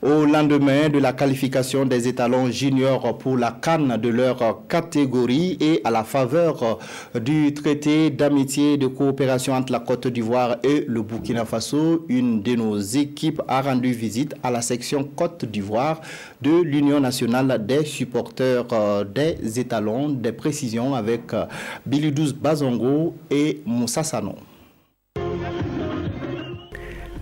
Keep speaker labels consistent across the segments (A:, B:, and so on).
A: Au lendemain de la qualification des étalons juniors pour la CAN de leur catégorie et à la faveur du traité d'amitié et de coopération entre la Côte d'Ivoire et le Burkina Faso, une de nos équipes a rendu visite à la section Côte d'Ivoire de l'Union nationale des supporters des étalons. Des précisions avec Bilidouz Bazongo et Moussa Sano.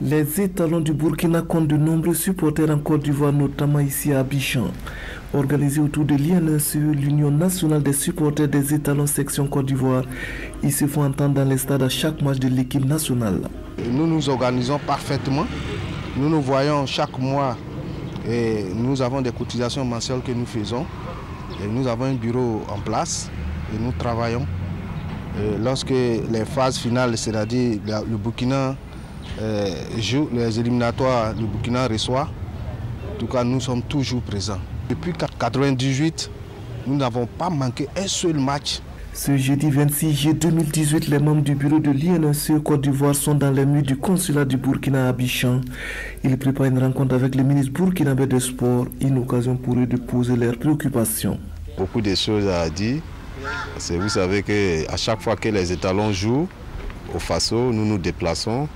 B: Les étalons du Burkina comptent de nombreux supporters en Côte d'Ivoire, notamment ici à Abidjan. Organisé autour de l'INSE, l'Union nationale des supporters des étalons section Côte d'Ivoire, ils se font entendre dans les stades à chaque match de l'équipe nationale.
C: Nous nous organisons parfaitement. Nous nous voyons chaque mois et nous avons des cotisations mensuelles que nous faisons. Et nous avons un bureau en place et nous travaillons. Et lorsque les phases finales, c'est-à-dire le Burkina joue les éliminatoires, le Burkina reçoit. En tout cas, nous sommes toujours présents. Depuis 1998, nous n'avons pas manqué un seul match.
B: Ce jeudi 26 juillet 2018, les membres du bureau de l'INSE Côte d'Ivoire sont dans les murs du consulat du Burkina à Abidjan. Ils préparent une rencontre avec le ministre burkinabé des Sports, une occasion pour eux de poser leurs préoccupations.
D: Beaucoup de choses à dire. Vous savez qu'à chaque fois que les étalons jouent au Faso, nous nous déplaçons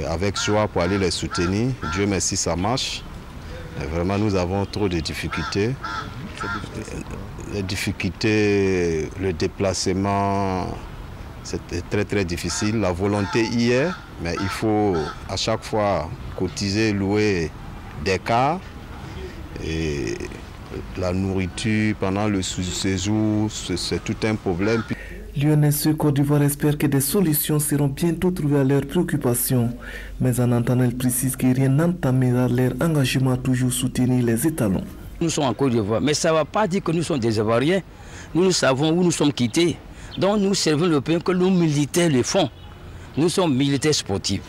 D: avec joie pour aller les soutenir. Dieu merci, ça marche. Et vraiment, nous avons trop de difficultés. Les difficultés, le déplacement, c'était très difficile. La volonté y est, mais il faut à chaque fois cotiser, louer des cars. Et la nourriture pendant le séjour, c'est tout un problème.
B: L'UNSE Côte d'Ivoire espère que des solutions seront bientôt trouvées à leurs préoccupations. Mais en entendant, elle précise que rien n'entamera leur engagement à toujours soutenir les étalons.
E: Nous sommes en Côte d'Ivoire, mais ça ne va pas dire que nous sommes des Ivoiriens. Nous savons où nous sommes quittés. Donc nous servons le pays que nos militaires le font. Nous sommes militaires sportifs.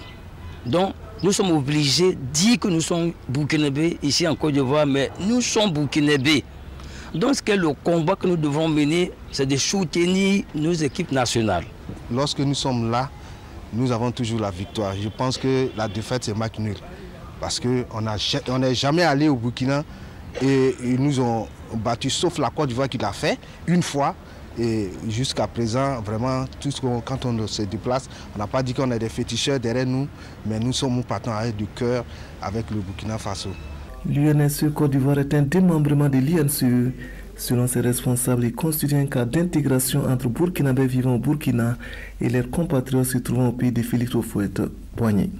E: Donc nous sommes obligés de dire que nous sommes burkinabés ici en Côte d'Ivoire, mais nous sommes burkinabés. Donc ce que le combat que nous devons mener, c'est de soutenir nos équipes nationales.
C: Lorsque nous sommes là, nous avons toujours la victoire. Je pense que la défaite, c'est match nul. Parce qu'on n'est jamais allé au Burkina et ils nous ont battus, sauf la Côte d'Ivoire qui l'a fait une fois. Et jusqu'à présent, vraiment, quand on se déplace, on n'a pas dit qu'on est des féticheurs derrière nous, mais nous partons avec du cœur avec le Burkina Faso.
B: L'UNSE Côte d'Ivoire est un démembrement de l'INSE. Selon ses responsables, il constitue un cas d'intégration entre Burkinabés vivant au Burkina et leurs compatriotes se trouvant au pays de Félix Houphouët-Boigny.